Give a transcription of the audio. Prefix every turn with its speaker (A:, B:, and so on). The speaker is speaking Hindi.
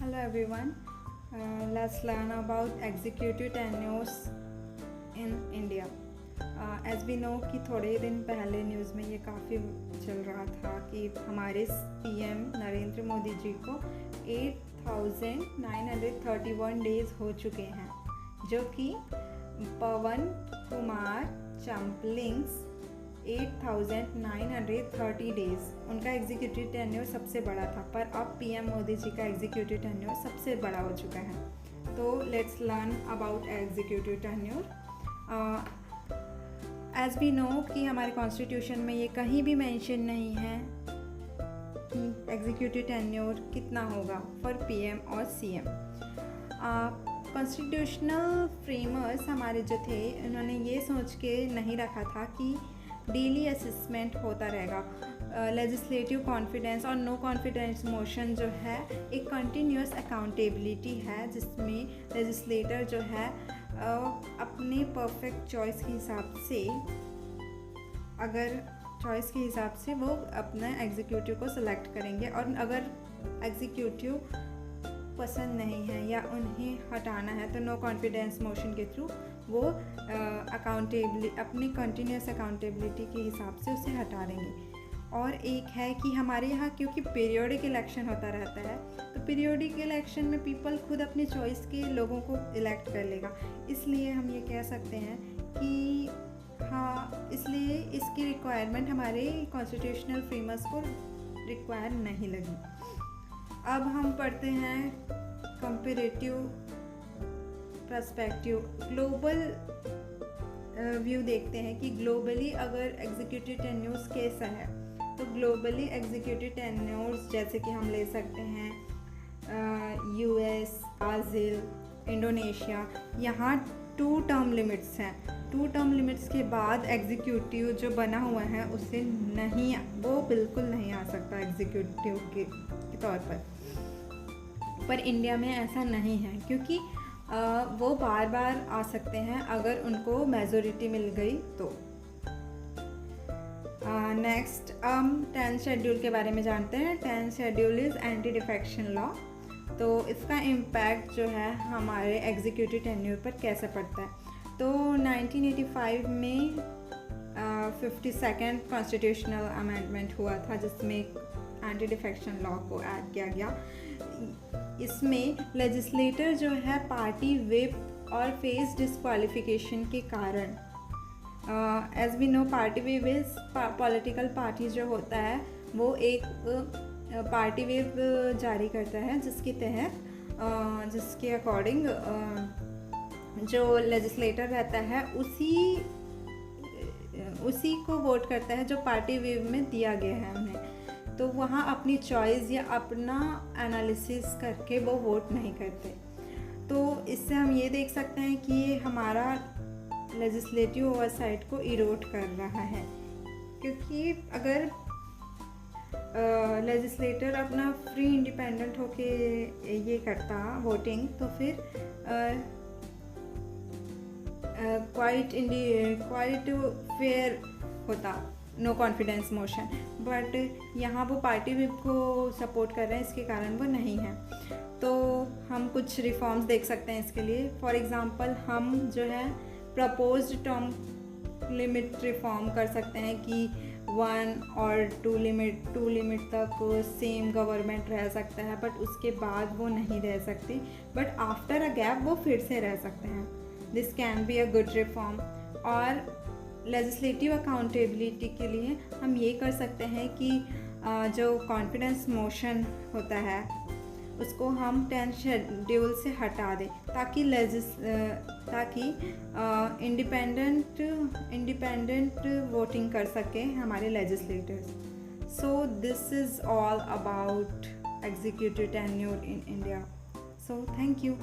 A: Hello everyone. Let's learn about executive tenures in India. As we know कि थोड़े दिन पहले न्यूज़ में ये काफ़ी चल रहा था कि हमारे पीएम नरेंद्र मोदी जी को 8,931 डेज़ हो चुके हैं, जो कि पवन कुमार चंपलिंग्स 8,930 डेज़ उनका एग्जीक्यूटिव टेन्योर सबसे बड़ा था, पर अब पीएम मोदी जी का एग्जीक्यूटिव टेन्योर सबसे बड़ा हो चुका है। तो let's learn about executive tenure. As we know कि हमारे कॉन्स्टिट्यूशन में ये कहीं भी मेंशन नहीं है कि एग्जीक्यूटिव टेन्योर कितना होगा फॉर पीएम और सीएम। कॉन्स्टिट्यूशनल फ्रेमर्स हमारे जो थे, उन्होंने ये सोच के नहीं रखा था कि डेली असेसमेंट होता रहेगा। लेजिस्लेटिव कॉन्फिडेंस और नो कॉन्फिडेंस मोशन जो है एक कंटिन्यूस अकाउंटेबिलिटी है, जिसमें लेजिस्लेटर जो है अपने परफेक्ट चॉइस के हिसाब से, अगर चॉइस के हिसाब से वो अपना एग्जीक्यूटिव को सिलेक्ट करेंगे, और अगर एग्जीक्यूटिव पसंद नहीं है या उन्हें हटाना है तो नो कॉन्फिडेंस मोशन के थ्रू वो अपनी कंटिन्यूस अकाउंटेबिलिटी के हिसाब से उसे हटा देंगे। और एक है कि हमारे यहाँ क्योंकि पीरियोडिक इलेक्शन होता रहता है, तो पीरियोडिक इलेक्शन में पीपल खुद अपनी चॉइस के लोगों को इलेक्ट कर लेगा, इसलिए हम ये कह सकते हैं कि हाँ, इसलिए इसकी रिक्वायरमेंट हमारे कॉन्स्टिट्यूशनल फ्रेमर्स को रिक्वायर नहीं लगी। अब हम पढ़ते हैं कंपैरेटिव पर्सपेक्टिव, ग्लोबल व्यू देखते हैं कि ग्लोबली अगर एग्जीक्यूटिव टेन्योर्स कैसा है। तो ग्लोबली एग्जीक्यूटिव टेन्योर्स जैसे कि हम ले सकते हैं यूएस, ब्राज़ील, इंडोनेशिया, यहाँ 2 टर्म लिमिट्स हैं। 2 टर्म लिमिट्स के बाद एग्जीक्यूटिव जो बना हुआ है उसे नहीं, वो बिल्कुल नहीं आ सकता एग्जीक्यूटिव के तौर पर इंडिया में ऐसा नहीं है, क्योंकि वो बार बार आ सकते हैं अगर उनको मेजॉरिटी मिल गई तो। नेक्स्ट हम 10th शेड्यूल के बारे में जानते हैं। 10th schedule is anti defection law. तो इसका इम्पैक्ट जो है हमारे एग्जीक्यूटिव टेन्योर पर कैसे पड़ता है। तो 1985 में 52nd कॉन्स्टिट्यूशनल अमेंडमेंट हुआ था, जिसमें एंटी डिफेक्शन लॉ को ऐड किया गया। इसमें लेजिस्लेटर जो है पार्टी व्हिप और फेस डिस्क्वालिफिकेशन के कारण, as we know party whip is political party जो होता है वो एक पार्टी व्हिप जारी करता है, जिसके तहत जिसके अकॉर्डिंग जो लेजिस्लेटर रहता है उसी को वोट करता है जो पार्टी व्हिप में दिया गया है उन्हें। तो वहाँ अपनी चॉइस या अपना एनालिसिस करके वो वोट नहीं करते। तो इससे हम ये देख सकते हैं कि ये हमारा लेजिस्लेटिव ओवरसाइट को इरोड कर रहा है, क्योंकि अगर लेजिस्लेटर अपना फ्री इंडिपेंडेंट होके ये करता वोटिंग, तो फिर क्वाइट फेयर होता नो कॉन्फिडेंस मोशन। बट यहाँ वो पार्टी व्हिप को सपोर्ट कर रहे हैं, इसके कारण वो नहीं है। तो हम कुछ रिफॉर्म्स देख सकते हैं इसके लिए। फॉर एग्ज़ाम्पल हम जो है प्रपोज्ड टर्म लिमिट रिफॉर्म कर सकते हैं कि 1 और 2 लिमिट तक सेम गवर्नमेंट रह सकता है, बट उसके बाद वो नहीं रह सकते, बट आफ्टर अ गैप वो फिर से रह सकते हैं। This can be a good reform. और लेजिस्लेटिव अकाउंटेबिलिटी के लिए हम ये कर सकते हैं कि जो कॉन्फिडेंस मोशन होता है उसको हम 10th शेड्यूल से हटा दें, ताकि इंडिपेंडेंट वोटिंग कर सकें हमारे legislators. So this is all about executive tenure in India. So thank you.